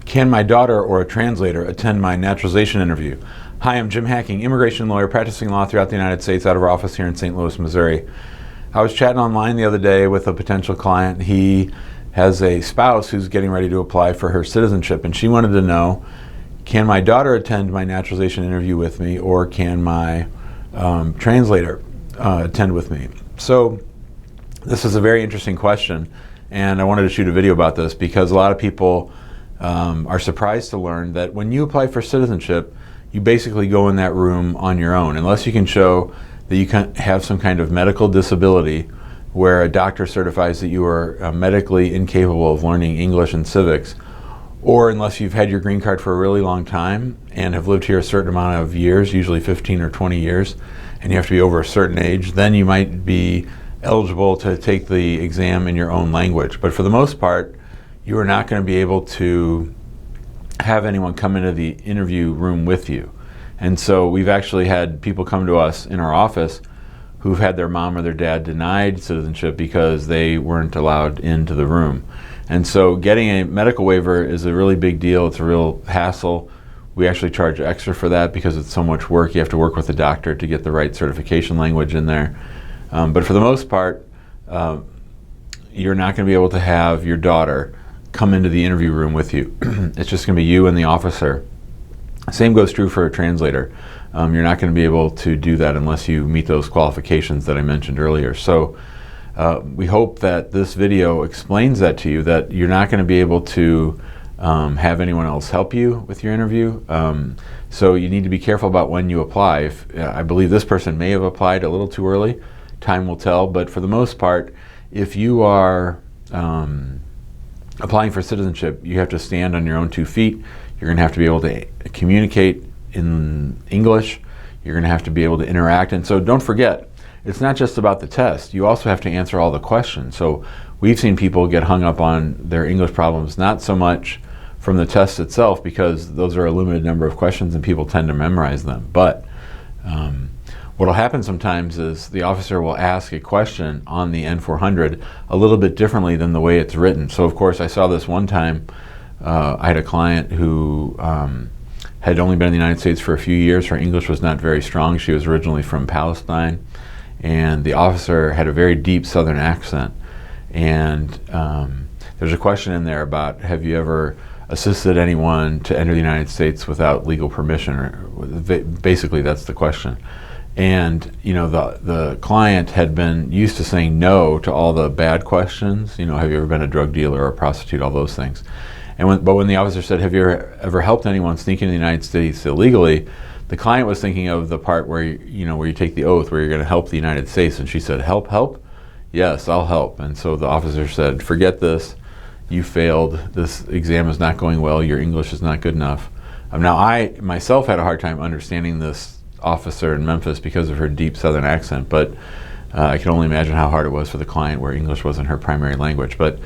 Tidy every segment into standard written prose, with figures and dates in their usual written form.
Can my daughter or a translator attend my naturalization interview? Hi, I'm Jim Hacking, immigration lawyer practicing law throughout the United States out of our office here in St. Louis, Missouri. I was chatting online the other day with a potential client. He has a spouse who's getting ready to apply for her citizenship, and she wanted to know, can my daughter attend my naturalization interview with me, or can my translator attend with me? So this is a very interesting question, and I wanted to shoot a video about this because a lot of people are surprised to learn that when you apply for citizenship, you basically go in that room on your own, unless you can show that you can have some kind of medical disability where a doctor certifies that you are medically incapable of learning English and civics, or unless you've had your green card for a really long time and have lived here a certain amount of years, usually 15 or 20 years, and you have to be over a certain age, then you might be eligible to take the exam in your own language. But for the most part, you are not going to be able to have anyone come into the interview room with you. And so we've actually had people come to us in our office who've had their mom or their dad denied citizenship because they weren't allowed into the room. And so getting a medical waiver is a really big deal. It's a real hassle. We actually charge extra for that because it's so much work. You have to work with a doctor to get the right certification language in there. But for the most part, you're not going to be able to have your daughter come into the interview room with you. It's just going to be you and the officer. Same goes true for a translator. You're not going to be able to do that unless you meet those qualifications that I mentioned earlier. So we hope that this video explains that to you, that you're not going to be able to have anyone else help you with your interview. So you need to be careful about when you apply. I believe this person may have applied a little too early. Time will tell. But for the most part, if you are applying for citizenship, you have to stand on your own 2 feet. You're going to have to be able to communicate in English. You're going to have to be able to interact. And so don't forget, it's not just about the test. You also have to answer all the questions. So we've seen people get hung up on their English problems, not so much from the test itself, because those are a limited number of questions and people tend to memorize them. But what will happen sometimes is the officer will ask a question on the N400 a little bit differently than the way it's written. So of course I saw this one time. I had a client who had only been in the United States for a few years. Her English was not very strong. She was originally from Palestine, and the officer had a very deep Southern accent. And there's a question in there about, have you ever assisted anyone to enter the United States without legal permission? Or basically that's the question. And you know, the client had been used to saying no to all the bad questions. You know, have you ever been a drug dealer or a prostitute? All those things. But when the officer said, have you ever helped anyone sneak into the United States illegally, the client was thinking of the part where where you take the oath, where you're going to help the United States. And she said, help? Yes, I'll help. And so the officer said, forget this. You failed. This exam is not going well. Your English is not good enough. Now, I myself had a hard time understanding this officer in Memphis because of her deep Southern accent, but I can only imagine how hard it was for the client where English wasn't her primary language. But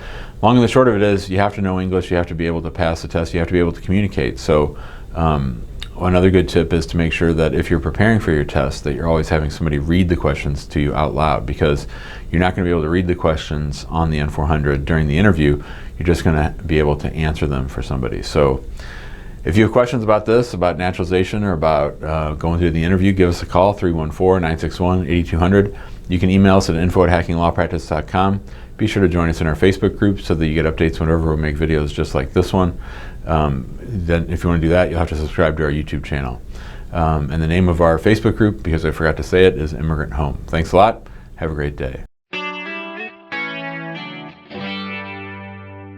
long and the short of it is, you have to know English, you have to be able to pass the test, you have to be able to communicate. So another good tip is to make sure that if you're preparing for your test, that you're always having somebody read the questions to you out loud, because you're not going to be able to read the questions on the N400 during the interview. You're just going to be able to answer them for somebody. So if you have questions about this, about naturalization, or about going through the interview, give us a call, 314-961-8200. You can email us at info@hackinglawpractice.com. Be sure to join us in our Facebook group so that you get updates whenever we make videos just like this one. Then if you want to do that, you'll have to subscribe to our YouTube channel. And the name of our Facebook group, because I forgot to say it, is Immigrant Home. Thanks a lot. Have a great day.